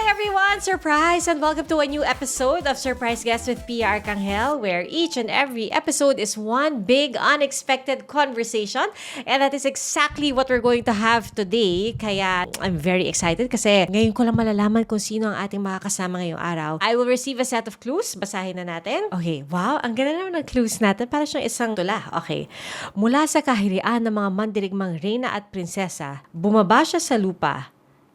everyone! Surprise! And welcome to a new episode of Surprise Guest with Pia Arcangel, where each and every episode is one big, unexpected conversation. And that is exactly what we're going to have today. Kaya I'm very excited kasi ngayon ko lang malalaman kung sino ang ating makakasama ngayong araw. I will receive a set of clues. Basahin na natin. Okay, wow! Ang ganda naman ng clues natin. Para siyang isang tula. Okay. Mula sa kahirian ng mga mandirigmang reyna at prinsesa, bumaba siya sa lupa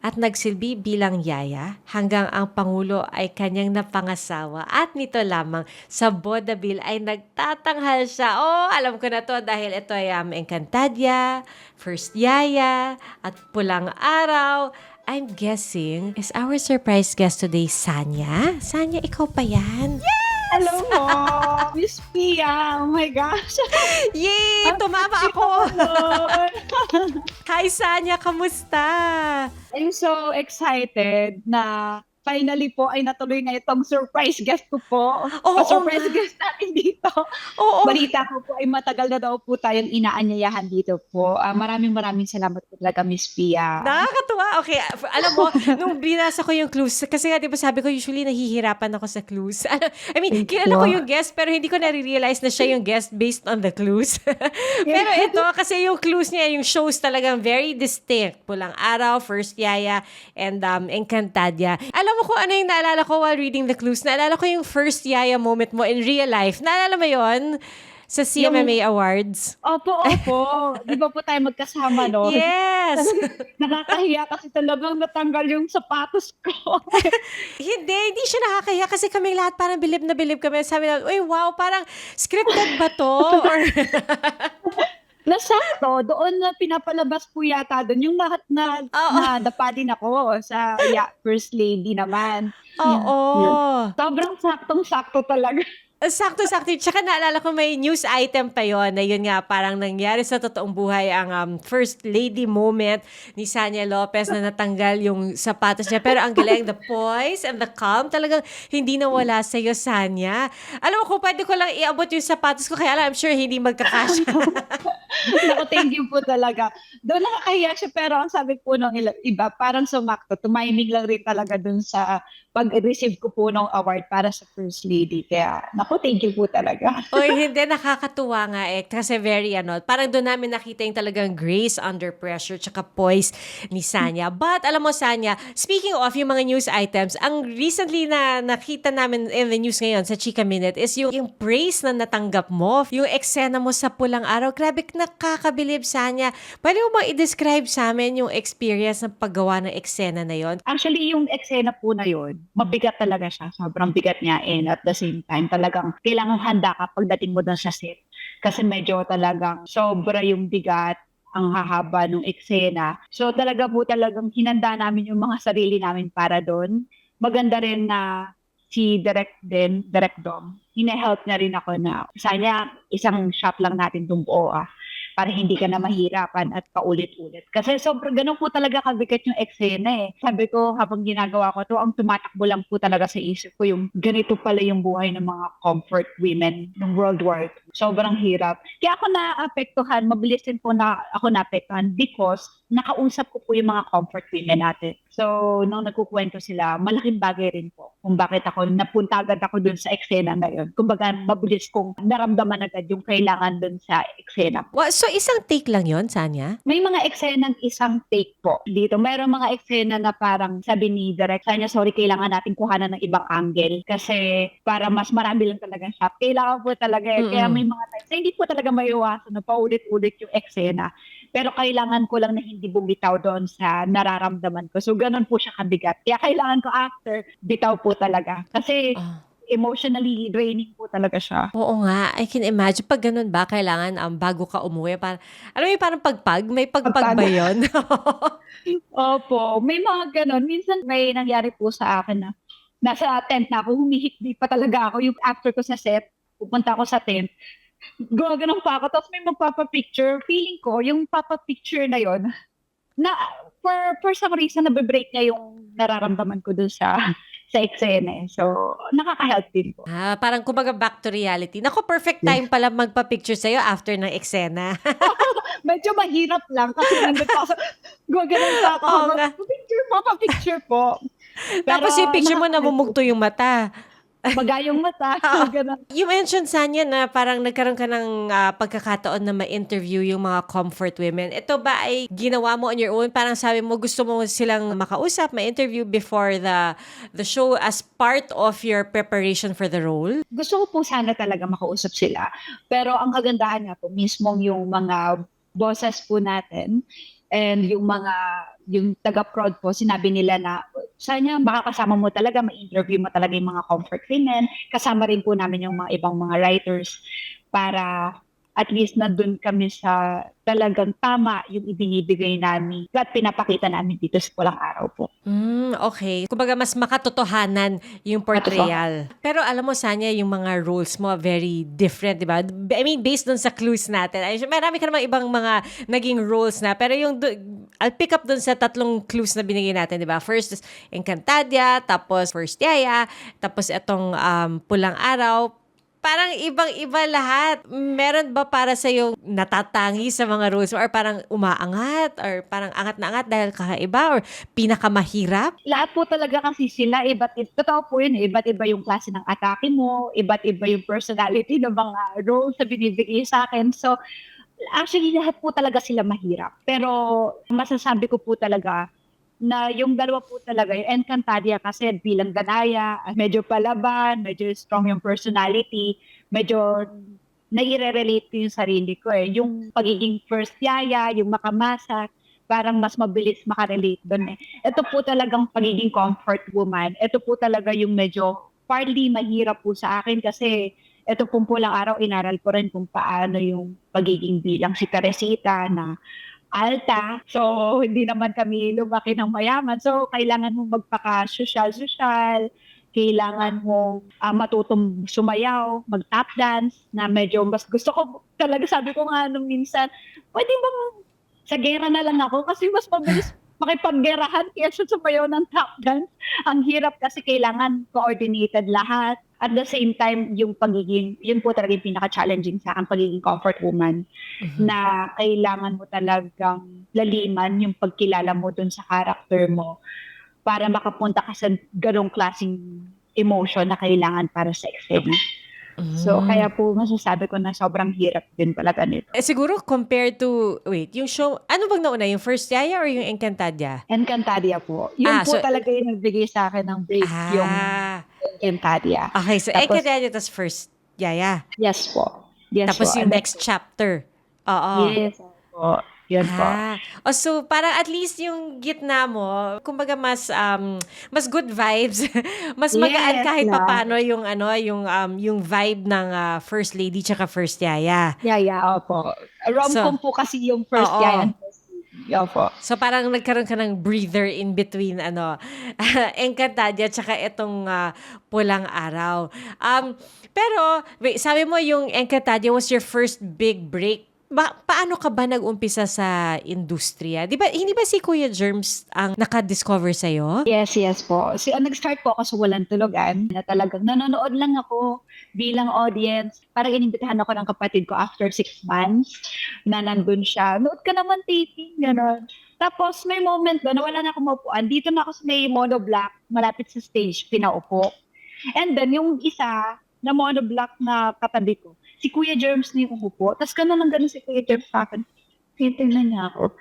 at nagsilbi bilang yaya hanggang ang Pangulo ay kanyang napangasawa. At nito lamang, sa Bodabil ay nagtatanghal siya. Oh, alam ko na to dahil ito ay Encantadia, First Yaya, at Pulang Araw. I'm guessing, is our surprise guest today Sanya? Sanya, ikaw pa yan? Hello mo, Miss Pia. Oh my gosh. Yay! Tumama ako! Hi, Sanya! Kamusta? I'm so excited na finally po ay natuloy na itong surprise guest ko po. Oo Surprise nga. guest natin dito. Oo. Balita ko po ay matagal na daw po tayong inaanyayahan dito po. Maraming salamat po talaga, Miss Pia. Nakakatuwa. Okay, alam mo, nung binasa ko yung clues, kasi nga, di ba sabi ko, usually nahihirapan ako sa clues. I mean, kilala ko yung guest, pero hindi ko na-realize na siya yung guest based on the clues. Pero ito, kasi yung clues niya, yung shows talagang very distinct. Pulang Araw, First Yaya, and Encantadia. Alam mo kung ano yung naalala ko while reading the clues? Naalala ko yung First Yaya moment mo in real life. Naalala mo yon sa CMMA Awards? Opo. Di ba po tayo magkasama, no? Yes! Nakakahiya kasi talagang natanggal yung sapatos ko. Hindi siya nakakahiya kasi kaming lahat parang bilib na bilib kami. Sabi na, uy, wow, parang scripted ba to? Or Nasakto, doon na pinapalabas po yata doon yung lahat na nadapa din ako sa First Lady naman. oo. Sobrang saktong-sakto talaga. Sakto-sakto. Tsaka naalala ko may news item pa yon na yun nga parang nangyari sa totoong buhay ang First Lady moment ni Sanya Lopez na natanggal yung sapatos niya. Pero ang galing, the poise and the calm, talagang hindi nawala sa'yo, Sanya. Alam mo, kung pwede ko lang iabot yung sapatos ko, kaya lang, I'm sure hindi magkakasya. Naku, thank you po talaga. Doon nakakahiya siya, pero ang sabi po ng iba, parang sumakto. Tumiming lang rin talaga doon sa pag-receive ko po ng award para sa First Lady. Kaya, naku, thank you po talaga. Oy, hindi, nakakatuwa nga kasi very parang doon namin nakita yung talagang grace under pressure tsaka poise ni Sanya. But alam mo, Sanya, speaking of yung mga news items, ang recently na nakita namin in the news ngayon sa Chika Minute is yung praise na natanggap mo, yung eksena mo sa Pulang Araw. Grabe, nakakabilib, Sanya. Pwede mo bang i-describe sa amin yung experience ng paggawa ng eksena na yon? Actually, yung eksena po na yun, mabigat talaga siya. Sobrang bigat niya, and at the same time, talagang kailangan handa ka pagdating mo doon sa set. Kasi medyo talagang sobra yung bigat, ang hahaba ng eksena. So talagang hinanda namin yung mga sarili namin para doon. Maganda rin na si Direk Dom, hina-help niya rin ako na sana isang shot lang natin itong buo para hindi ka na mahirapan at paulit-ulit. Kasi sobrang ganun po talaga kabigat yung eksena eh. Sabi ko, habang ginagawa ko to, ang tumatakbo lang po talaga sa isip ko yung ganito pala yung buhay ng mga comfort women ng World War II. Sobrang hirap. Kaya ako naapektuhan, mabilis din po na ako naapektuhan because nakausap ko po yung mga comfort women natin. So, nung nagkukwento sila, malaking bagay rin po kung bakit ako napunta agad ako dun sa eksena na yun. Kumbaga, mabilis kong naramdaman agad yung kailangan dun sa eksena. So, isang take lang yon, Sanya? May mga eksenang isang take po dito. Mayroong mga eksena na parang sabi ni Direk, Sanya, sorry, kailangan natin kuhanan ng ibang angle kasi para mas marami lang talaga shot. Kailangan po talaga. Kaya may mga times na hindi po talaga maiwasan na paulit-ulit yung eksena. Pero kailangan ko lang na hindi bumitaw doon sa nararamdaman ko. So, ganun po siya kabigat. Kaya kailangan ko after, bitaw po talaga. Kasi emotionally draining po talaga siya. Oo nga, I can imagine. Pag ganun ba, kailangan bago ka umuwi, alam mo yung parang pagpag? May pagpag ba yun? Opo, may mga ganun. Minsan may nangyari po sa akin na nasa tent na ako, humihikbi pa talaga ako. Yung after ko sa set, pupunta ako sa tent, gumagano'n pa ako, tapos may magpapapicture. Feeling ko, yung papapicture na yon na for some reason, nabe-break niya yung nararamdaman ko dun sa eksena. So, nakaka-help din po. Parang kumbaga back to reality. Naku, perfect time pala magpa-picture sa'yo after ng eksena. Medyo mahirap lang kasi nandun pa ako. Gumagano'n pa ako. Oo nga. Papapicture po. Pero Tapos yung picture mo nakaka-help po. namumugto yung mata. Magayong mata, Oo. gano'n. You mentioned, Sanya, na parang nagkaroon ka ng pagkakataon na ma-interview yung mga comfort women. Ito ba ay ginawa mo on your own? Parang sabi mo, gusto mo silang makausap, ma-interview before the show as part of your preparation for the role? Gusto ko po sana talaga makausap sila. Pero ang kagandahan nga po, mismong yung mga bosses po natin and yung taga-prod po, sinabi nila na sana makakasama mo talaga, ma-interview mo talaga yung mga comfort women. Kasama rin po namin yung mga ibang mga writers para at least nandun kami sa talagang tama yung ibinibigay namin at pinapakita namin dito sa Pulang Araw po. Okay. Kumbaga mas makatotohanan yung portrayal. Pero alam mo, Sanya, yung mga roles mo very different, di ba? I mean, based dun sa clues natin. Ay, marami ka namang ibang mga naging roles na. Pero I'll pick up dun sa 3 clues na binigay natin, di ba? First is Encantadia, tapos First Yaya, tapos itong Pulang Araw. Parang ibang-iba lahat. Meron ba para sa yung natatangi sa mga roles mo or parang umaangat or parang angat na angat dahil kakaiba or pinakamahirap? Lahat po talaga kasi sila, totoo po yun, iba't iba yung klase ng atake mo, iba't iba yung personality ng mga roles na binibigay sa akin. So, actually, lahat po talaga sila mahirap. Pero, masasabi ko po talaga na yung dalawa po talaga, yung Encantadia kasi bilang Danaya, medyo palaban, medyo strong yung personality, medyo nai-relate ko yung sarili ko eh. Yung pagiging first yaya, yung makamasa, parang mas mabilis makarelate doon eh. Ito po talagang pagiging comfort woman. Ito po talaga yung medyo partly mahirap po sa akin kasi ito pong Pulang Araw, inaral ko rin kung paano yung pagiging bilang si Teresita na alta. So, hindi naman kami lumaki ng mayaman. So, kailangan mong magpaka-social-social. Kailangan mong matutong sumayaw, mag-tap dance, na medyo mas gusto ko talaga, sabi ko nga nung minsan, pwede bang sa gera na lang ako kasi mas mabilis makipaggerahan kaysa sumayaw ng tap dance. Ang hirap kasi kailangan coordinated lahat. At the same time, yun po talaga yung pinaka-challenging sa akin, pagiging comfort woman, na kailangan mo talagang laliman yung pagkilala mo dun sa character mo para makapunta ka sa ganong klaseng emotion na kailangan para sa eksena. So, kaya po masasabi ko na sobrang hirap din pala ganito. Siguro compared to, wait, yung show, ano bang nauna? Yung First Yaya or yung Encantadia? Encantadia po. Yun po talaga yung nagbigay sa akin ng break, yung Encantadia. Okay, so Tapos, Encantadia tas First Yaya. yes po. Yes Tapos po. yung And then, next chapter. Oo. yes po. Yun po. So parang at least yung gitna mo, kumbaga mas good vibes, mas magaan Yes, kahit na. papaano yung vibe ng First Lady tsaka First Yaya. Yeah, opo. Rom-com po kasi yung first oo. Yaya and first Lady. Opo. So parang nagkaroon ka ng breather in between Encantadia tsaka itong Pulang Araw. Pero wait, sabi mo yung Encantadia was your first big break. Paano ka ba nag-umpisa sa industriya? Hindi ba si Kuya Germs ang naka-discover sa'yo? Yes po. Nag-start po ako sa Walang Tulugan na talagang nanonood lang ako bilang audience. Parang inimbitahan ako ng kapatid ko after 6 months na nandun siya. Nood ka naman taping, gano'n. Tapos may moment doon na wala na akong maupuan. Dito na ako sa may monoblock, malapit sa stage, pinaupo. And then yung isa na monoblock na katabi ko, si Kuya Germs na yung umupo. Tapos gano'n si Kuya Germs sa akin. Tingnan niya ako.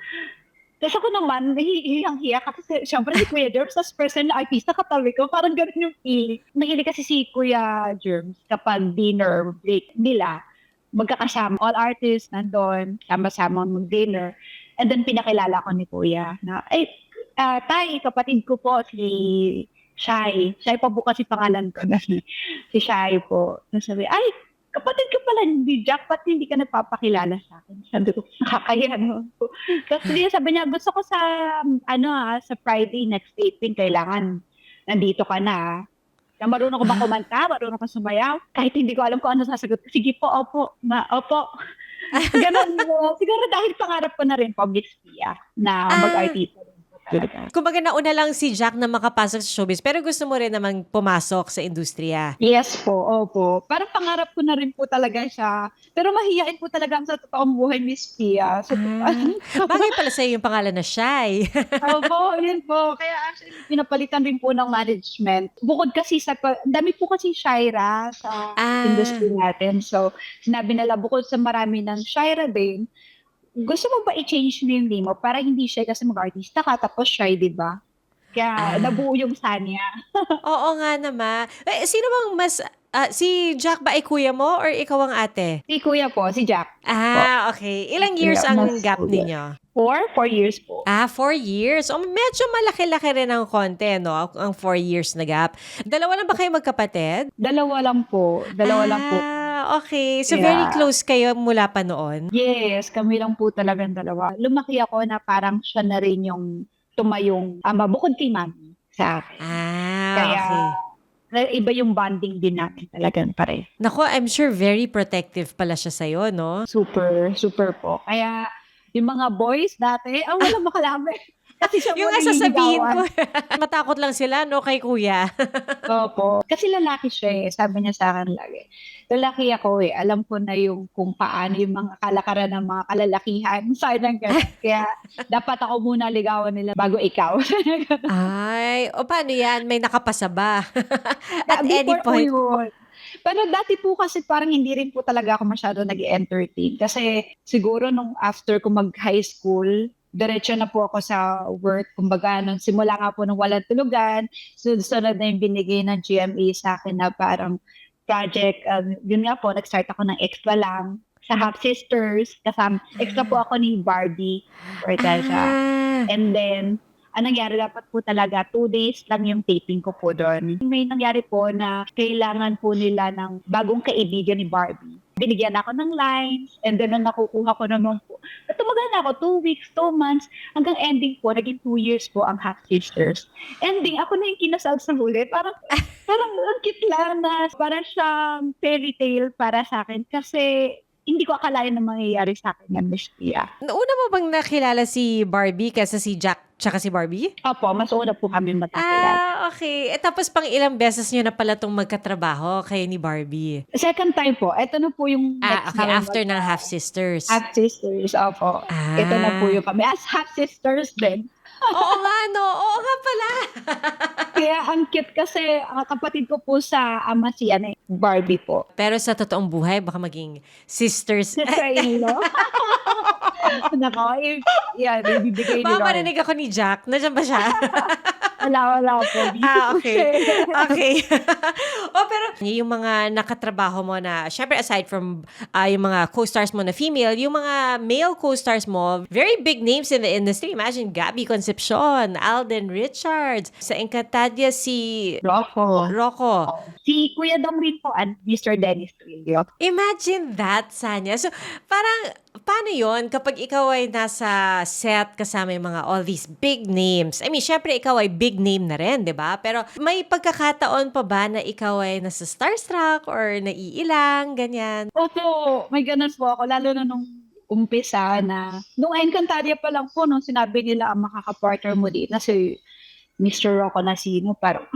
Tapos ako naman, nahihiyang-hiya kasi syempre si Kuya Germs, tapos person na artista katabi ko, parang gano'n yung feeling. Mahilig kasi si Kuya Germs kapag dinner break nila, magkakasama. All artists nandun, sama-sama mag-dinner. And then pinakilala ko ni Kuya na, Tay, kapatid ko po si Shai. Shai pa po kasi pangalan ko na. Si Shai po. Sabi, kapatid ko pala ni Jack, ba't hindi ka nagpapakilala sa akin? Sabi ko, nakakaya no. Tapos sabi niya, gusto ko sa Friday next taping, kailangan nandito ka na. Na marunong ko ba kumanta? Marunong ko sumayaw? Kahit hindi ko alam kung ano sasagot. Sige po, opo. Opo. Ganon mo. Siguro dahil pangarap ko na rin po, Miss Pia, na mag-artista. talaga. Kumbaga nauna lang si Jack na makapasok sa showbiz pero gusto mo rin namang pumasok sa industriya. Yes po, opo. Parang pangarap ko na rin po talaga siya. Pero mahiyain po talaga sa totoong buhay, Miss Pia. Sa Bagay pala sa'yo yung pangalan na Shy. Opo, yun po. Kaya actually, pinapalitan rin po ng management. Bukod kasi ang dami po kasi Shaira sa industry Ah, natin. So, sinabi nila, bukod sa marami ng Shaira din, gusto mo ba i-change mo yung name mo para hindi siya kasi mag-artista ka tapos shy, di ba? Kaya ah. nabuo yung Sanya. Oo nga naman. Sino bang mas, si Jack ba ay kuya mo or ikaw ang ate? Si Kuya po, si Jack po. Okay. Ilang Kuya, years ang mas gap kuya. ninyo? 4 years po. 4 years. Medyo malaki-laki rin ang konti, no? Ang 4 years na gap. Dalawa lang ba kayo magkapatid? Dalawa lang po. Dalawa lang po. Okay. So, very Kaya, close kayo mula pa noon? yes, kami lang po talagang dalawa. Lumaki ako na parang siya na rin yung tumayong ama bukod kay mami sa akin. Kaya, Okay. iba yung bonding din namin talagang pare. Nako, I'm sure very protective pala siya sa'yo, no? Super, super po. Kaya, yung mga boys dati, wala makalaman. Kasi siya Yung po nga sasabihin ko, nangingigawan. matakot lang sila, no, kay kuya. Opo. Kasi lalaki siya eh. Sabi niya sa akin lagi. Lalaki ako eh. Alam ko na yung kung paano yung mga kalakaran ng mga kalalakihan. Sabi ng gano'n. Kaya dapat ako muna ligawan nila bago ikaw. Ay, o paano yan? May nakapasa ba? At any Before po point? yun. Pero dati po kasi parang hindi rin po talaga ako masyado nag-entertain. Kasi siguro nung after ko mag-high school, diretso na po ako sa work. Kumbaga, nung simula nga po nung walang tulugan, sunod na yung binigay ng GMA sa akin na parang project. Yun nga po, nag-start ako ng extra lang sa Half Sisters. Kasama, extra po ako ni Barbie Ortega. Ah, And then, ang nangyari dapat po talaga, 2 days lang yung taping ko po doon. May nangyari po na kailangan po nila ng bagong kaibigan ni Barbie. Binigyan ako ng lines, and then nung nakukuha ko naman po, tumagal na ako, 2 weeks, 2 months, hanggang ending po, naging 2 years po ang Half Sisters. Ending, ako na yung kinasal sa huli. Parang ang cute lang na parang siyang fairy tale para sa akin kasi hindi ko akalain na mangyayari sa akin yan, Miss Tia. Una mo bang nakilala si Barbie kaysa si Jack tsaka si Barbie? Opo, mas una po kami magkakilala. Okay. Tapos pang ilang beses nyo na pala itong magkatrabaho kayo ni Barbie? Second time po, ito na po yung next Okay. namin After ng Half Sisters. half sisters. Opo. Ito na po yung kami. As half sisters din. Oo nga, no? Oo nga pala. Kaya ang cute kasi kapatid ko po sa ama si Barbie po. Pero sa totoong buhay, baka maging sisters. Sister-in-law. Nako, yan, ibibigay ni Baka Lord. marinig ako ni Jack. Nandiyan ba siya? Wala po. Okay. Okay. Pero yung mga nakatrabaho mo na, syempre aside from yung mga co-stars mo na female, yung mga male co-stars mo, very big names in the industry. Imagine Gabby Concepcion, Alden Richards, sa Encantadia si Rocco. Si Kuya Dong rin po and Mr. Dennis Trillo. Imagine that, Sanya. So, parang, paano yon kapag ikaw ay nasa set kasama yung mga all these big names? I mean, syempre ikaw ay big name na rin, di ba? Pero may pagkakataon pa ba na ikaw ay nasa starstruck or naiilang, ganyan? Opo, may ganun po ako. Lalo na nung umpisa na, nung Encantadia pa lang po, nung sinabi nila ang makakapartner mo dito, si Mr. Rocco Nasino, parang,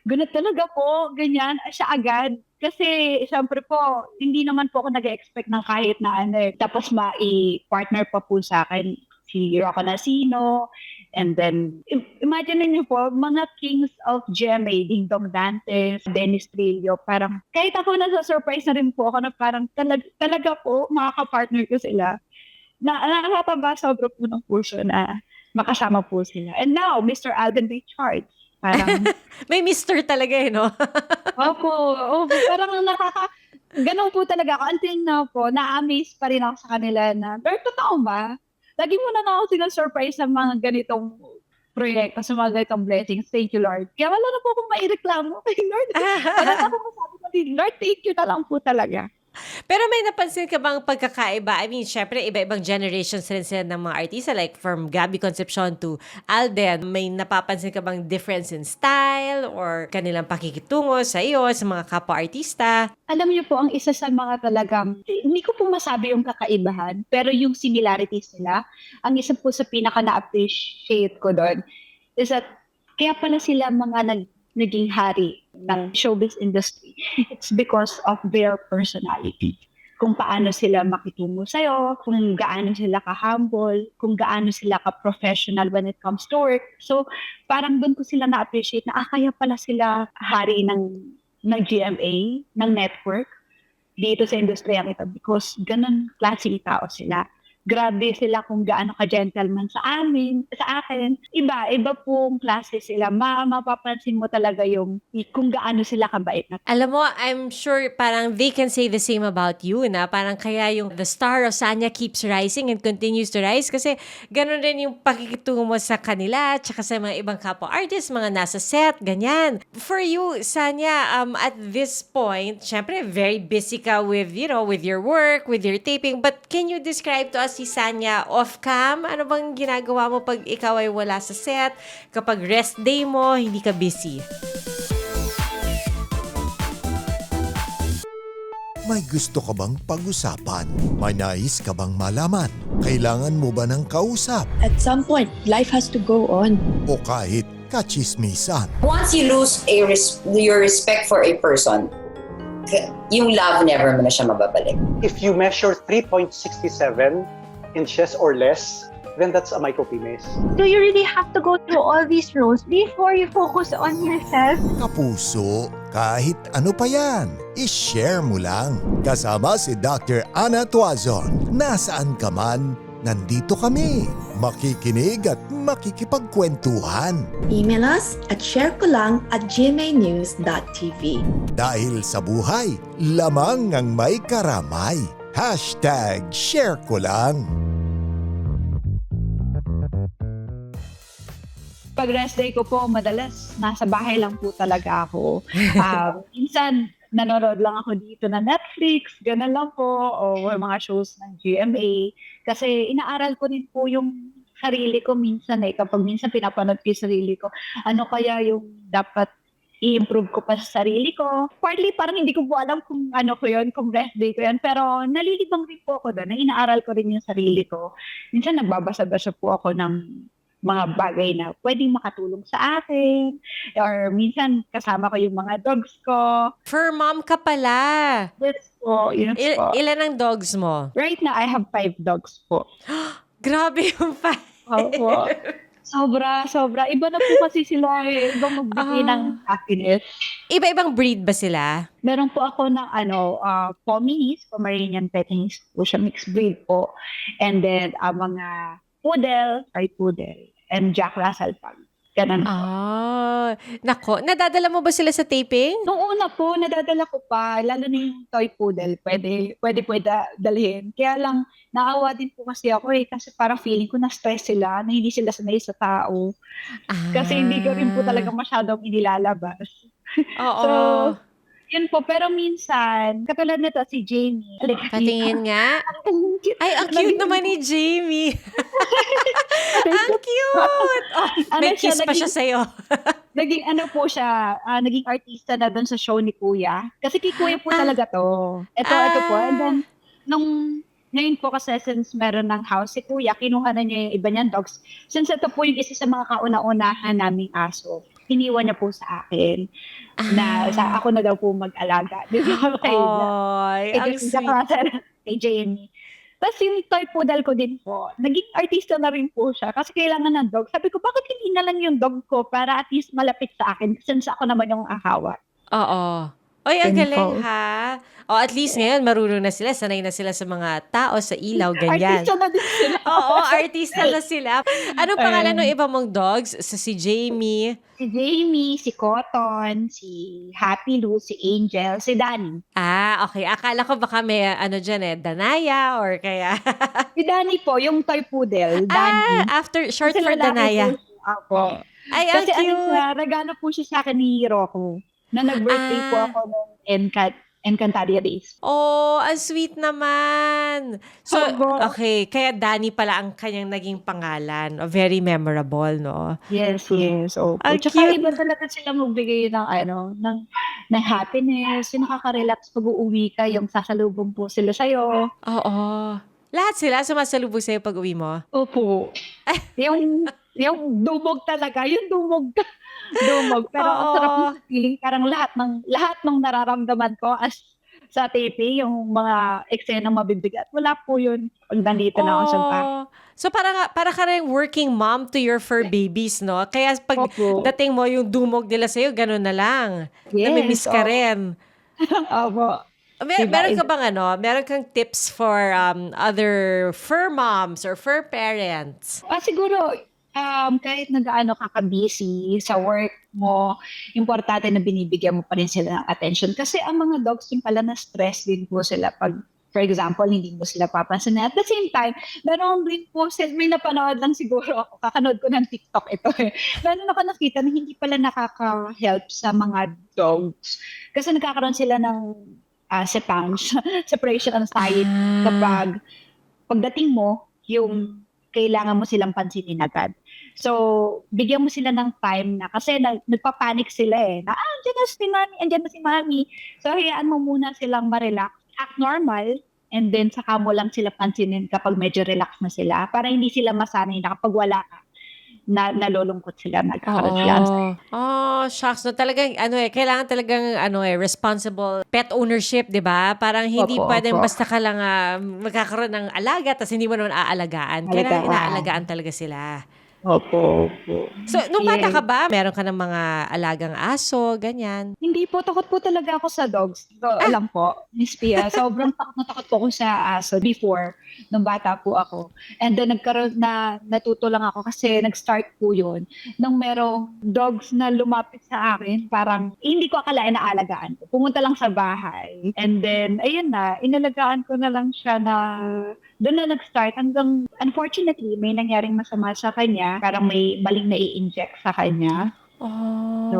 ganun talaga po, ganyan, siya agad. Kasi, syempre po, hindi naman po ako nag-expect ng kahit na tapos ma-partner pa po sa akin si Rocco Nasino. And then, imagine niyo po, mga kings of GMA, Ding Dong Dantes, Dennis Trillo, parang, kahit ako nasa-surprise na rin po ako na parang talaga po, makaka-partner ko sila. Nakakataba sobra po ng puso na makasama po sila. And now, Mr. Alden Richards. Parang, May mister talaga no? opo, parang ganun po talaga ako. Until now po, na-amaze pa rin ako sa kanila na, pero totoo ba? Lagi mo na ako surprise sa mga ganitong proyekto, sa mga ganitong blessings. Thank you, Lord. Kaya wala na po akong maireklamo kay Lord. Wala na po masabi ko, Lord, thank you na lang po talaga. Pero may napansin ka bang pagkakaiba? I mean, syempre, iba-ibang generations rin sila ng mga artista. Like, from Gabby Concepcion to Alden. May napapansin ka bang difference in style or kanilang pakikitungo sa iyo, sa mga kapwa-artista? Alam niyo po, ang isa sa mga talagang, hindi ko po masabi yung kakaibahan, pero yung similarities nila, ang isa po sa pinaka na-appreciate ko doon is that kaya pala sila mga naging hari ng showbiz industry. It's because of their personality. Kung paano sila makitungo sa'yo, kung gaano sila ka-humble, kung gaano sila ka-professional when it comes to work. So, parang doon ko sila na-appreciate na kaya pala sila hari ng GMA, ng network, dito sa industriya ito because ganun klaseng tao sila. Grabe sila kung gaano ka-gentleman sa akin. Iba pong klase sila. Mapapansin mo talaga yung kung gaano sila kabait na. Alam mo, I'm sure parang they can say the same about you, na parang kaya yung the star of Sanya keeps rising and continues to rise kasi ganun rin yung pakikitungo mo sa kanila tsaka sa mga ibang kapwa artists, mga nasa set, ganyan. For you, Sanya, at this point, syempre very busy ka with, with your work, with your taping, but can you describe to us si Sanya off-cam? Ano bang ginagawa mo pag ikaw ay wala sa set? Kapag rest day mo, hindi ka busy? May gusto ka bang pag-usapan? May nais ka bang malaman? Kailangan mo ba ng kausap? At some point, life has to go on. O kahit kachismisan? Once you lose your respect for a person, yung love never mo na siya mababalik. If you measure 3.67 inches or less, then that's a micropenis. Do you really have to go through all these roles before you focus on yourself? Kapuso, kahit ano pa yan, i-share mo lang. Kasama si Dr. Ana Tuazon. Nasaan ka man, nandito kami. Makikinig at makikipagkwentuhan. Email us at sharekolang@gmanews.tv. Dahil sa buhay, lamang ang may karamay. #ShareKolang. Pag rest day ko po, madalas nasa bahay lang po talaga ako. Minsan, nanonood lang ako dito na Netflix, gano'n lang po, o mga shows ng GMA. Kasi inaaral ko din po yung sarili ko minsan kapag minsan pinapanood ko yung sarili ko, ano kaya yung dapat i-improve ko pa sa sarili ko. Partly, parang hindi ko po alam kung ano ko yun, kung rest day ko yun. Pero nalilibang rin po ako doon na inaaral ko rin yung sarili ko. Minsan nagbabasa-basa po ako ng mga bagay na pwedeng makatulong sa akin. Or minsan kasama ko yung mga dogs ko. Fur mom ka pala. Yes po, yes po. Ilan ang dogs mo? Right now, I have 5 dogs po. Grabe yung 5. Opo. Sobra. Iba na po kasi sila Ibang magbigay ng happiness. Iba-ibang breed ba sila? Meron po ako ng Pomeranian, Pomeranian Petting po siya, mixed breed po. And then, mga poodle, toy poodle, and Jack Russell Pug. Ganun po. Nako. Nadadala mo ba sila sa taping? Noong una po, nadadala ko pa, lalo na yung toy poodle, pwede dalhin. Kaya lang, naawa din po kasi ako kasi parang feeling ko na-stress sila, na hindi sila sanay sa tao. Kasi hindi ko rin po talaga masyadong inilalabas. Oo. So, yun po. Pero minsan, katulad nito si Jamie. Patingin nga. Ay, ang cute naman ni Jamie. Ang cute! Oh, may kiss pa siya sa'yo. Naging naging artista na doon sa show ni Kuya. Kasi kay Kuya po talaga to. Ito po. And then, ngayon po kasi since meron ng house si Kuya, kinuha na niya yung iba niyang dogs. Since ito po yung isa sa mga kauna-unahan naming aso, iniwan niya po sa akin na ako na daw po mag-alaga. Di ba? Ang sweet. Kay Jamie. Tapos yung toy poodle ko din po, naging artista na rin po siya kasi kailangan ng dog. Sabi ko, bakit hindi na lang yung dog ko para at least malapit sa akin since ako naman yung ahawa. Oo. Oy, ang galing ha. O, at least ngayon, marunong na sila. Sanay na sila sa mga tao, sa ilaw, ganyan. Artista na din sila. Oo, artista na sila. Anong pangalan ng iba mong dogs? Si Jamie? Si Jamie, si Cotton, si Happy Lou, si Angel, si Danny. Okay. Akala ko baka may Danaya or kaya... Si Danny po, yung toy poodle. Danny. Short Kasi for lalaki Danaya. po siya. Opo. Ay, ang Kasi cute. regalo po siya sa akin ni Rocco. Na nag-birthday po ako nung NCAT Encantadia Days. Oh, ang sweet naman. So, Opo. okay. Kaya Danny pala ang kanyang naging pangalan. Very memorable, no? Yes, yes. Opo. Ang Tsaka cute. iba talaga sila magbigay ng happiness, yung nakaka-relax pag uuwi ka, yung sasalubong po sila sa'yo. Oo. Lahat sila sumasalubong sa'yo pag uwi mo? Opo. yung dumog talaga, yung dumog. Dumog. Pero ang sarap Oo. ng feeling, parang lahat ng nararamdaman ko as sa taping, yung mga eksena mabibigat. Wala po yun pag nandito na ako sa bahay. Oh. So, para ka rin working mom to your fur babies, no? Kaya pag Opo. dating mo yung dumog nila sa'yo, ganun na lang. Namimiss ka oo. rin. Opo. Diba? Meron ka bang meron kang tips for other fur moms or fur parents? Siguro, kahit nag-ano ka ka-busy sa work mo, importante na binibigyan mo pa rin sila ng attention. Kasi ang mga dogs din pala na-stress din po sila pag, for example, hindi mo sila papansin. At the same time, meron din po sila, may napanood lang siguro ako, kakanood ko ng TikTok ito eh. Meron ako nakita na hindi pala nakaka-help sa mga dogs. Kasi nagkakaroon sila ng separation anxiety kapag pagdating mo, yung kailangan mo silang pansinin agad. So, bigyan mo sila ng time na kasi nagpapanik sila eh. Na, andyan na si mami. So, hayaan mo muna silang ma-relax. Act normal. And then, saka mo lang sila pansinin kapag medyo relax na sila. Para hindi sila masanay na kapag wala ka, nalulungkot sila, nagkakaroon sila. Oh, shucks. No, talagang, kailangan talagang, responsible pet ownership, di ba? Parang hindi Opo, pwedeng opo. basta ka lang magkakaroon ng alaga tapos hindi mo naman aalagaan. Kailangan inaalagaan talaga sila. Opo. So, nung bata ka ba, meron ka ng mga alagang aso, ganyan? Hindi po, takot po talaga ako sa dogs. So, alam po, Miss Pia, sobrang takot na takot po ako sa aso before, nung bata po ako. And then natuto lang ako kasi nag-start po yun. Nung merong dogs na lumapit sa akin, parang hindi ko akalain na alagaan ko. Pumunta lang sa bahay. And then, ayun na, inalagaan ko na lang siya na doon na nag-start hanggang, unfortunately, may nangyaring masama sa kanya. Parang may maling na i-inject sa kanya. Oh. So,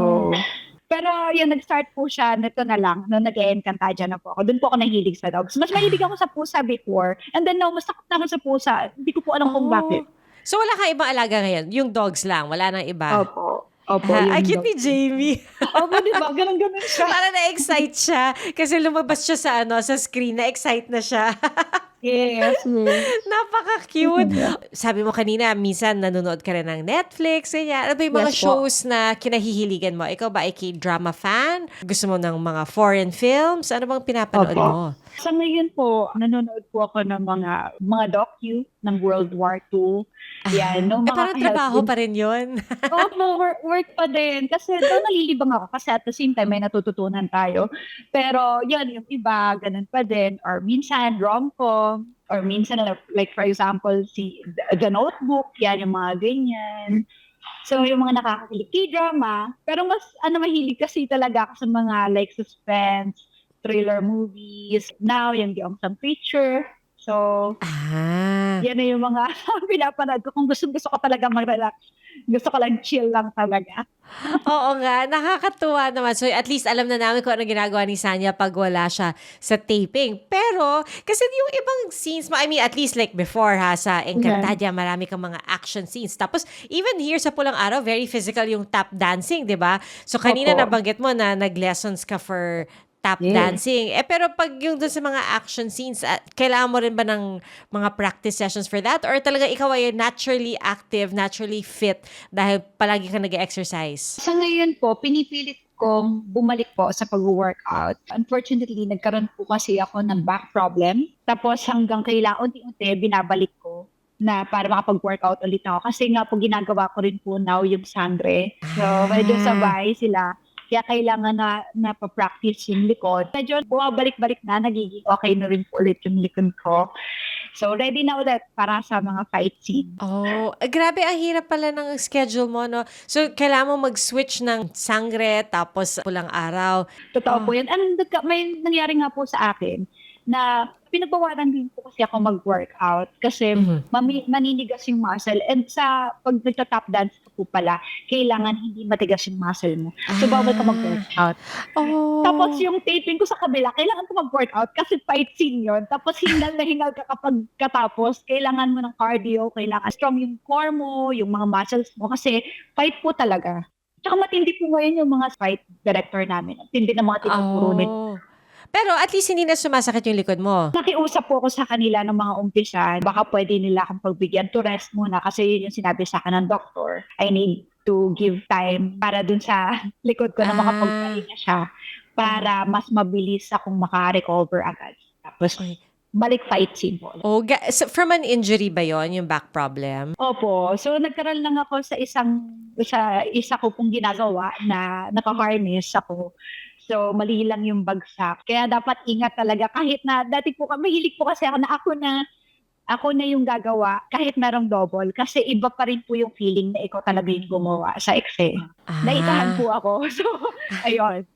pero yun, nag-start po siya, nito na lang, nung nag-e-Encantadia na po ako. Doon po ako nahilig sa dogs. Mas mahilig ako sa pusa before. And then now, mas takot na ako sa pusa. Hindi ko po alam kung bakit. So, wala kang ibang alaga ngayon? Yung dogs lang? Wala nang iba? Opo, Ay, yung cute ni dogs. Jamie. Opo, diba? Ganun siya. Parang na-excite siya. Kasi lumabas siya sa screen. Na-excite na siya. Yes. Napaka-cute. Sabi mo kanina, minsan nanonood ka rin ng Netflix. Ganyan. Ano ba yung mga Yes po. shows na kinahihiligan mo? Ikaw ba ay K-drama fan? Gusto mo ng mga foreign films? Ano bang pinapanood Opo. mo? Sa ngayon po, nanonood po ako ng mga docu ng World War II. Yan, no, Parang trabaho pa rin yun. Opo, work pa din. Kasi doon nalilibang ako kasi at the same time may natututunan tayo. Pero yun, yung iba, ganun pa din. Or minsan, rom-com. Or minsan, like for example, The Notebook. Yan, yung mga ganyan. So, yung mga nakakakilig K-drama. Pero mas, mahilig kasi talaga ako sa mga like suspense, thriller movies. Now, yung Gyeong Picture. So, yan na yung mga pinapanood ko. Kung gusto ko talaga mag-relax. Gusto ko lang chill lang talaga. Oo nga, nakakatuwa naman. So at least alam na namin kung ano ginagawa ni Sanya pag wala siya sa taping. Pero, kasi yung ibang scenes mo, I mean, at least like before sa Encantadia, marami kang mga action scenes. Tapos, even here sa Pulang Araw, very physical yung tap dancing, di ba? So kanina Opo. nabanggit mo na nag-lessons ka for tap Yes. dancing. Pero pag yung dun sa mga action scenes, kailangan mo rin ba ng mga practice sessions for that? Or talaga ikaw ay naturally active, naturally fit dahil palagi ka nag-exercise? Sa ngayon po, pinipilit kong bumalik po sa pag-workout. Unfortunately, nagkaroon po kasi ako ng back problem. Tapos hanggang kailangan unti-unti binabalik ko na para makapag-workout ulit ako. Kasi nga po ginagawa ko rin po now yung sangre. So, medyo sabay sila. Kaya kailangan na pa-practice yung likod. Medyo bumabalik-balik na, nagiging okay na rin po ulit yung likod ko. So, ready na ulit para sa mga fight scene. Oh, grabe, ang hirap pala ng schedule mo, no? So, kailangan mo mag-switch ng sangre, tapos Pulang Araw. Totoo po yan. May nangyari nga po sa akin na pinagbawalan din po kasi ako mag-workout kasi maninigas yung muscle. And sa pag nagta-tap dance ka po pala, kailangan hindi matigas yung muscle mo. So, bawal ka mag-workout. Oh. Tapos yung taping ko sa kabila, kailangan ko mag-workout kasi fight scene yun. Tapos hingal na hingal ka kapag katapos. Kailangan mo ng cardio, kailangan strong yung core mo, yung mga muscles mo kasi fight po talaga. Tsaka matindi po ngayon yung mga fight director namin. Matindi na mga tinuturo nila. Pero at least hindi na sumasakit yung likod mo. Nakiusap po ako sa kanila ng mga umpisa. Baka pwede nila akong pagbigyan to rest muna kasi yun yung sinabi sa akin ng doktor. I need to give time para dun sa likod ko na makapagpahinga siya para mas mabilis akong makarecover agad. Tapos balik fight scene po. Oh, so from an injury ba yon yung back problem? Opo. So, nagkaroon lang ako sa isa ko pong ginagawa na naka-harness ako. So, mali lang yung bagsak. Kaya dapat ingat talaga. Kahit na, dati po mahilig po kasi ako na ako na yung gagawa kahit merong double. Kasi iba pa rin po yung feeling na ikaw talaga yung gumawa sa eksena. Naitahan po ako. So, ayun.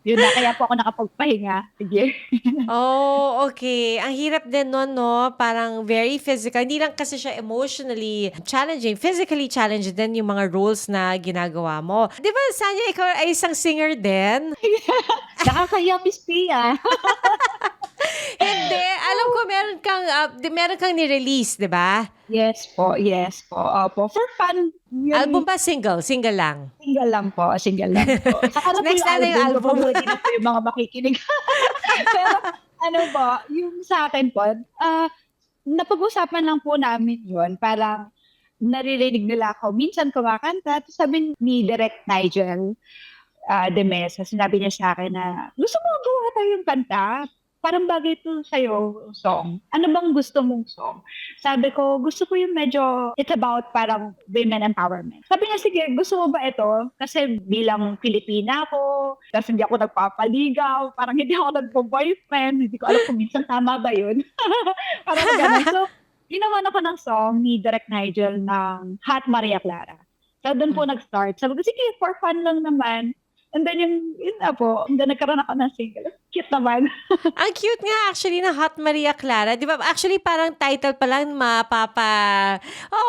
Yun na, kaya po ako nakapagpahinga. Sige. Oh, okay. Ang hirap din nun, no? Parang very physical. Hindi lang kasi siya emotionally challenging. Physically challenging din yung mga roles na ginagawa mo. Di ba, Sanya, ikaw ay isang singer din? Nakakaya, Miss Pia. Hindi. Alam ko, meron kang ni-release, di ba? Yes po. Opo. For fun. Yun, Album ba? Single? Single lang? Single lang po. Saka na po Next na yung album. Pwede na po yung mga makikinig. Pero ano po, yung sa akin po, napag-usapan lang po namin yun. Parang naririnig nila ako. Minsan kumakanta. Tapos sabi ni Direct Nigel de Mesa, sinabi niya sa akin na, gusto mo gawa tayong kanta? Parang bagay ito sa'yo, song. Ano bang gusto mong song? Sabi ko, gusto ko yung medyo, it's about parang women empowerment. Sabi niya, sige, gusto mo ba ito? Kasi bilang Pilipina ako, tapos hindi ako nagpapaligaw, parang hindi ako nagpo-boyfriend, hindi ko alam kung minsan tama ba yun. Parang gano'n. So, ginawa ako ng song ni Direct Nigel ng Hot Maria Clara. So, doon po nag-start. Sabi ko, sige, for fun lang naman. And then yun na po, nagkaroon ako ng single. Cute naman. Ang cute nga actually na Hot Maria Clara. Di ba? Actually, parang title pa lang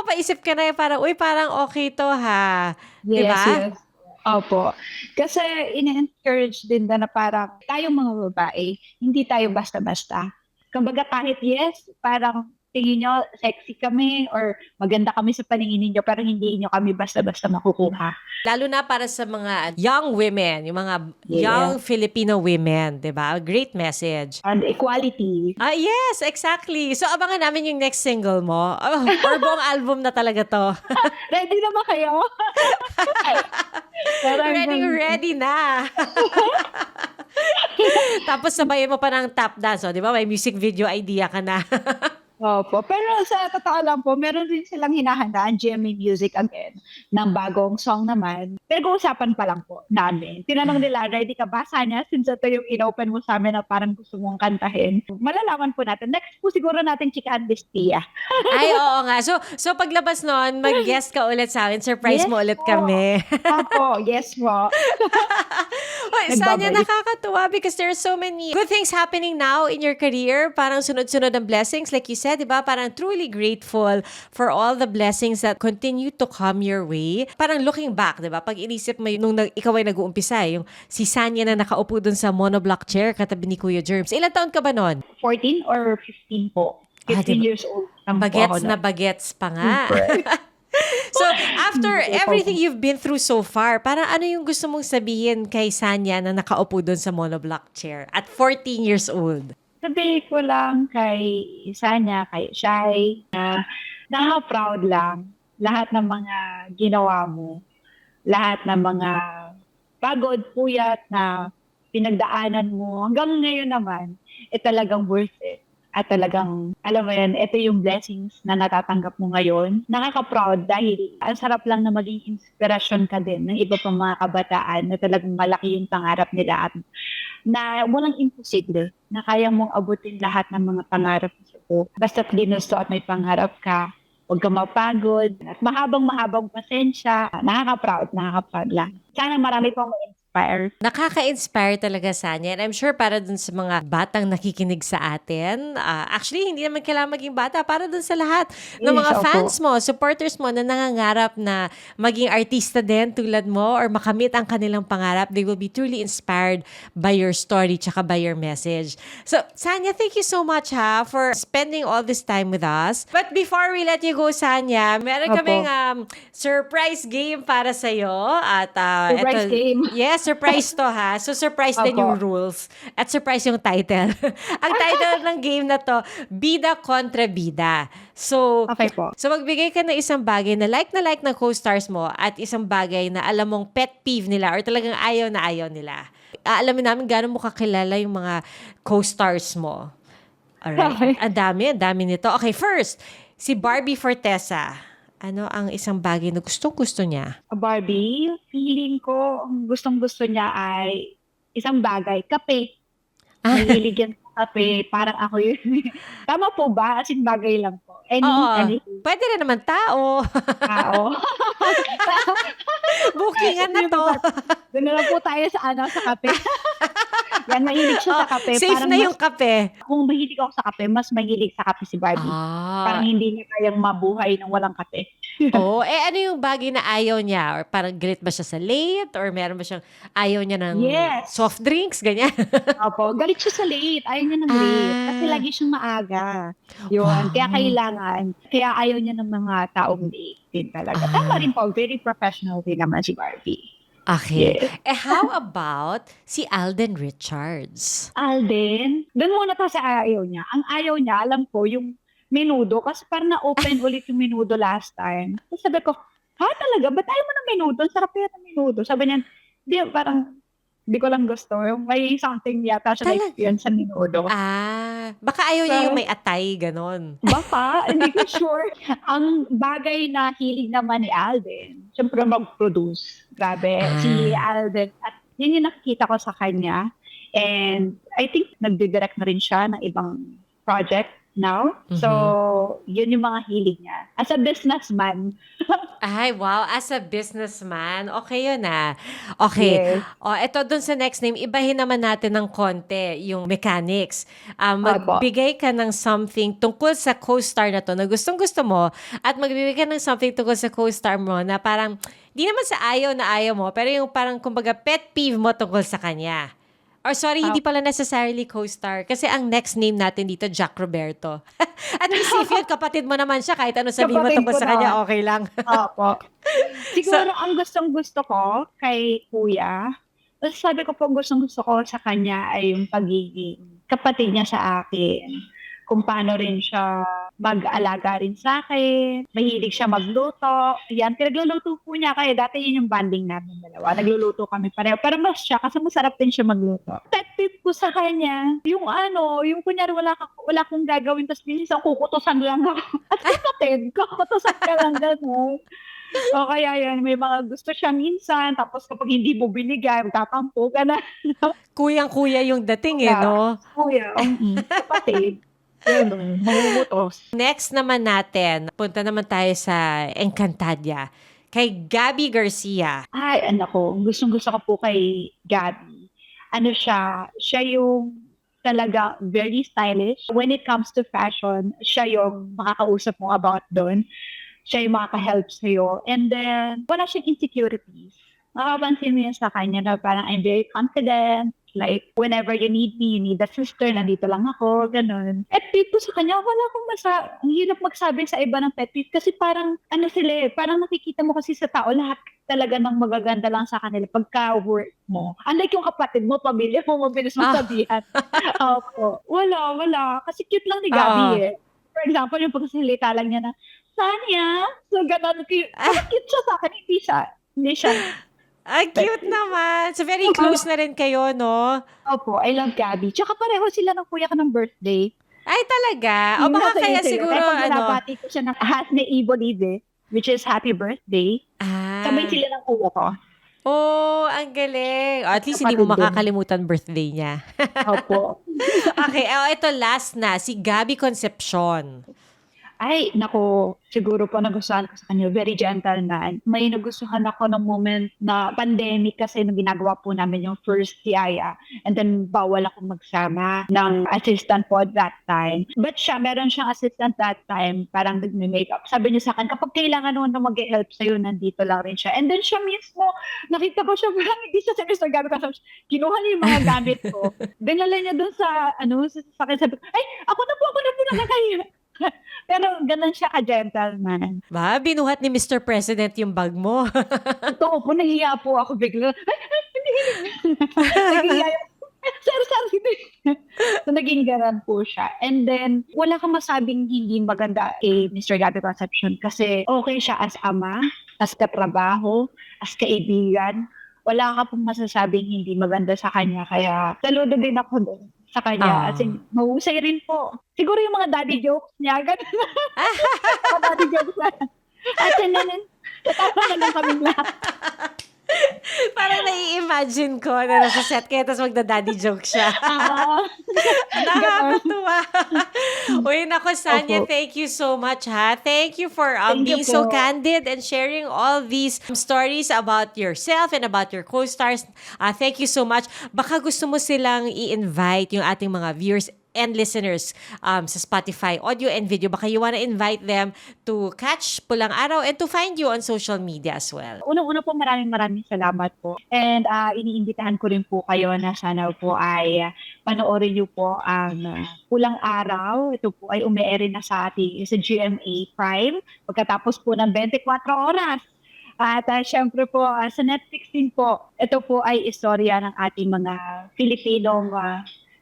paisip ka na parang, uy, parang okay to ha. Di ba? Yes. Opo. Kasi ina-encourage din na parang tayong mga babae, hindi tayo basta-basta. Kumbaga kahit yes, parang tingin nyo sexy kami or maganda kami sa paningin ninyo pero hindi nyo kami basta-basta makukuha. Lalo na para sa mga young women, yung mga young Filipino women, di ba? Great message. And equality. Yes, exactly. So, abangan namin yung next single mo. Or buong album na talaga to. Ready na ba kayo? Ready na. Tapos sabayin mo pa ng tap dance, di ba? May music video idea ka na. Opo. Pero sa totoo lang po, meron rin silang hinahandaan GMA Music again ng bagong song naman. Pero usapan pa lang po namin. Tinanong nila, ready ka ba? Sana, since ito yung in-open mo sa amin na parang gusto mong kantahin. Malalaman po natin. Next po siguro natin chikahan this Pia. Ay, oo nga. So paglabas nun, mag-guest ka ulit sa amin. Surprise Yes mo ulit po. kami. Opo, yes po. Sanya, Nagbabalik. nakakatuwa because there are so many good things happening now in your career. Parang sunod-sunod ang blessings. Like you said, di ba? Parang truly grateful for all the blessings that continue to come your way. Parang looking back, di ba? Pag inisip mo nung ikaw ay nag-uumpisa, yung si Sanya na nakaupo dun sa monoblock chair katabi ni Kuya Germs. Ilan taon ka ba nun? 14 or 15 po. 15 diba? years old. lang po Bagets ako na nun. bagets pa nga. So, after everything you've been through so far, para ano yung gusto mong sabihin kay Sanya na nakaupo doon sa monoblock chair at 14 years old? Sabi ko lang kay Sanya, kay Shai, na nakaka-proud lang lahat ng mga ginawa mo, lahat ng mga pagod, puyat na pinagdaanan mo. Hanggang ngayon naman, talagang worth it. At talagang, alam mo yan, ito yung blessings na natatanggap mo ngayon. Nakaka-proud dahil ang sarap lang na maging inspirasyon ka din ng iba pang mga kabataan na talagang malaki yung pangarap nila at na walang imposible, na kaya mong abutin lahat ng mga pangarap mo. Basta't ginusto at may pangarap ka, huwag ka mapagod, at mahabang pasensya. Nakaka-proud lang. Sana marami pang ma-inspire nakaka-inspire. Nakaka-inspire talaga, Sanya. And I'm sure para dun sa mga batang nakikinig sa atin, actually, hindi naman kailangan maging bata, para dun sa lahat ng mga Opo. fans mo, supporters mo na nangangarap na maging artista din tulad mo or makamit ang kanilang pangarap, they will be truly inspired by your story tsaka by your message. So, Sanya, thank you so much for spending all this time with us. But before we let you go, Sanya, meron Opo. kaming surprise game para sa'yo. At Surprise game. yes, surprise to ha. So, surprise din Opo. yung rules. At surprise yung title. Ang title ng game na to, Bida kontra Bida. So, Okay po. so magbigay ka ng isang bagay na like ng co-stars mo at isang bagay na alam mong pet peeve nila or talagang ayaw na ayaw nila. Alamin namin gano'n mo kakilala yung mga co-stars mo. Okay. Alright. Ang dami nito. Okay, first, si Barbie Fortesa. Ano ang isang bagay na gustong-gusto niya? Barbie, feeling ko ang gustong-gusto niya ay isang bagay, kape. Mahilig yan sa kape. Parang ako yun. Tama po ba? As in bagay lang po. Any Pwede rin naman tao. tao. Bookingan na to. Doon na lang po tayo sa sa kape. Yan, mahilig siya sa kape. Safe Parang na yung kape. kung mahilig ako sa kape, mas mahilig sa kape si Barbie. Parang hindi niya kayang mabuhay ng walang kape. Ano yung bagay na ayaw niya? Or parang galit ba siya sa late? Or meron ba siyang ayaw niya ng Yes. soft drinks? Ganyan. Opo, galit siya sa late. Ayaw niya ng late. Kasi lagi siyang maaga. Yun. Wow. Kaya kailangan. Kaya ayaw niya ng mga taong late din talaga. Tama rin po. Very professional din naman si Barbie. Okay. Yes. How about si Alden Richards? Alden, doon muna tayo sa ayaw niya. Ang ayaw niya, alam ko, yung menudo. Kasi parang na-open ulit yung menudo last time. Tapos sabi ko, talaga? Ba't ayaw mo ng menudo? Ang sarap yata ng menudo. Sabi niya, di, parang, di ko lang gusto. May something yata siya na-experience sa menudo. Baka ayaw niya yung may atay, ganon. Baka, hindi ko sure. Ang bagay na hilig naman ni Alden, syempre mag-produce. Grabe, si Alden. At yun yung nakikita ko sa kanya. And I think nagdidirect na rin siya ng ibang project now. So, yun yung mga hilig niya. As a businessman. Ay, wow. As a businessman, okay yun Okay. Yes. Ito dun sa next name, ibahin naman natin ng konti yung mechanics. Opo. Magbigay ka ng something tungkol sa co-star na to na gustong-gusto mo at magbibigay ka ng something tungkol sa co-star mo na parang, di naman sa ayaw na ayaw mo, pero yung parang, kumbaga, pet peeve mo tungkol sa kanya. Or sorry, hindi pala necessarily co-star. Kasi ang next name natin dito, Jack Roberto. At least if yun, kapatid mo naman siya, kahit ano sabihin mo Kapatid tungkol ko sa na. kanya, okay lang. Opo. Siguro ang gustong-gusto ko kay Kuya, sabi ko po gustong-gusto ko sa kanya ay yung pagiging kapatid niya sa akin. Kung paano rin siya mag-alaga rin sa akin. Mahilig siya magluto. Yan, pinagluluto po niya kaya dati yun yung banding namin dalawa. Nagluluto kami pareho. Pero mas siya, kasi masarap din siya magluto. Pet peeve ko sa kanya, yung kunyari wala akong gagawin, tapos minsan kukutusan lang ako. At kapatid, kukutusan ka lang gano'n. O kaya yan, may mga gusto siya minsan, tapos kapag hindi mo binigay, magtatampo ka na. Kuyang-kuya yung dating no? Kuya, kapatid. Yan, mangugutos. Next naman natin, punta naman tayo sa Encantadia. Kay Gabby Garcia. Ay, anak ko, gustong-gusto ko po kay Gabby. Siya yung talaga very stylish. When it comes to fashion, siya yung makakausap mo about doon. Siya yung makaka-help sa'yo. And then, wala siyang insecurities. Makapansin mo yun sa kanya na parang I'm very confident. Like, whenever you need me, you need a sister, nandito lang ako, ganun. At peeve ko sa kanya, wala akong ang hirap magsabi sa iba ng pet peeve kasi parang, parang nakikita mo kasi sa tao, lahat talaga ng magaganda lang sa kanila pagka-work mo. Unlike yung kapatid mo, pamilya mo, mabilis mo sabihan. Opo. Wala. Kasi cute lang ni Gabby For example, yung pagkasalita lang niya na, Sanya, so ganun, cute siya sa akin, hindi siya. Ay, cute naman. So, very close na rin kayo, no? Opo, I love Gabby. Tsaka pareho sila ng kuya ko ng birthday. Ay, talaga? O baka kaya siguro, Binabati ko siya ng hat ni Ibo Lide, which is happy birthday. Sabay sila ng kuya ko. Oh, ang galing. At least hindi mo makakalimutan birthday niya. Opo. Okay, ito last na. Si Gabby Concepcion. Ay, nako, siguro po nagustuhan ko sa kanya, very gentleman. May nagustuhan ako ng moment na pandemic kasi nung ginagawa po namin yung first tiyaya. And then, bawal ako magsama ng assistant po at that time. But siya, meron siyang assistant that time, parang nag-makeup. Sabi niya sa akin, kapag kailangan mo na mag-help sa'yo, nandito lang rin siya. And then siya mismo, nakita ko siya, parang hindi siya sa gamit ko. Kinuha niya yung mga gamit ko. Dinala niya dun sa, sa akin, sabi ko, ay, ako na po nakakahiya. Pero ganun siya ka-gentleman. Ba, binuhat ni Mr. President yung bag mo. Totoo po, nahiya po ako bigla. Ay, hindi. Nahiya yung, sorry. So, naging garan po siya. And then, wala kang masabing hindi maganda kay Mr. Gabby Concepcion kasi okay siya as ama, as katrabaho, as kaibigan. Wala ka pong masasabing hindi maganda sa kanya. Kaya, saludo din ako doon sa kanya. As in, mahusay rin po. Siguro yung mga daddy jokes niya. Ganun. Mga daddy jokes na. At yun na nun. Tatawa na lang kaming lahat. Parang nai-imagine ko na nasa set kayo tapos magda-daddy joke siya. Nakakatuwa. Uy, nako, Sanya, Opo. thank you so much, ha? Thank you for Thank you being so po. candid and sharing all these stories about yourself and about your co-stars. Thank you so much. Baka gusto mo silang i-invite yung ating mga viewers and listeners sa Spotify, audio and video. Baka you wanna invite them to catch Pulang Araw and to find you on social media as well. Unang-una po, maraming salamat po. And iniimbitahan ko rin po kayo na sana po ay panoorin niyo po ang Pulang Araw. Ito po ay umi-air na sa ating sa GMA Prime pagkatapos po ng 24 oras. At syempre po, sa Netflix din po, ito po ay istorya ng ating mga Pilipinong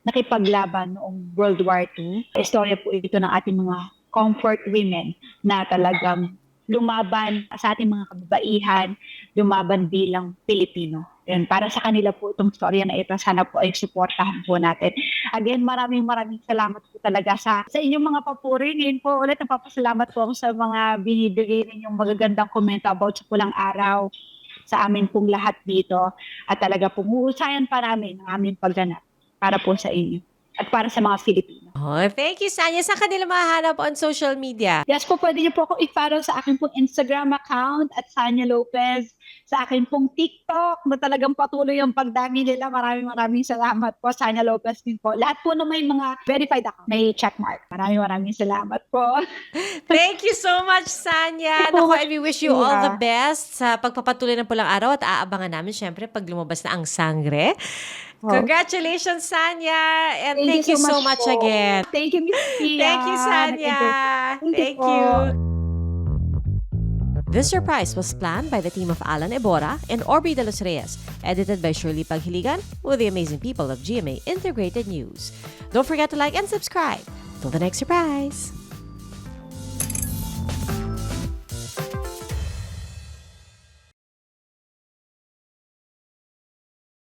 nakipaglaban noong World War II. Istorya po ito ng ating mga comfort women na talagang lumaban sa ating mga kababaihan, lumaban bilang Pilipino. Yan, para sa kanila po itong storya na ito, sana po ay supportahan po natin. Again, maraming salamat po talaga sa inyong mga papuri. Ngayon po ulit, napapasalamat po ako sa mga binibigay ninyong magagandang komento about sa Pulang Araw sa amin pong lahat dito. At talaga pong uusayan pa namin ang aming pagganap para po sa inyo at para sa mga Filipino. Oh, thank you, Sanya. Saan kanila mahanap on social media? Yes po, pwede niyo po ako i-follow sa akin pong Instagram account at Sanya Lopez, sa akin pong TikTok na talagang patuloy ang pagdami nila. Maraming salamat po. Sanya Lopez din po. Lahat po na may mga verified account, may checkmark. Maraming salamat po. Thank you so much, Sanya. Naku, and we wish you all the best sa pagpapatuloy ng Pulang Araw at aabangan namin syempre pag lumabas na ang sangre. Congratulations, Sanya. And thank you so much po. again. Thank you, Miss Pia. Thank you, Sanya. Thank you Thank po. you. This surprise was planned by the team of Alan Ebora and Aubrey De Los Reyes, edited by Shirley Paghiligan with the amazing people of GMA Integrated News. Don't forget to like and subscribe. Till the next surprise.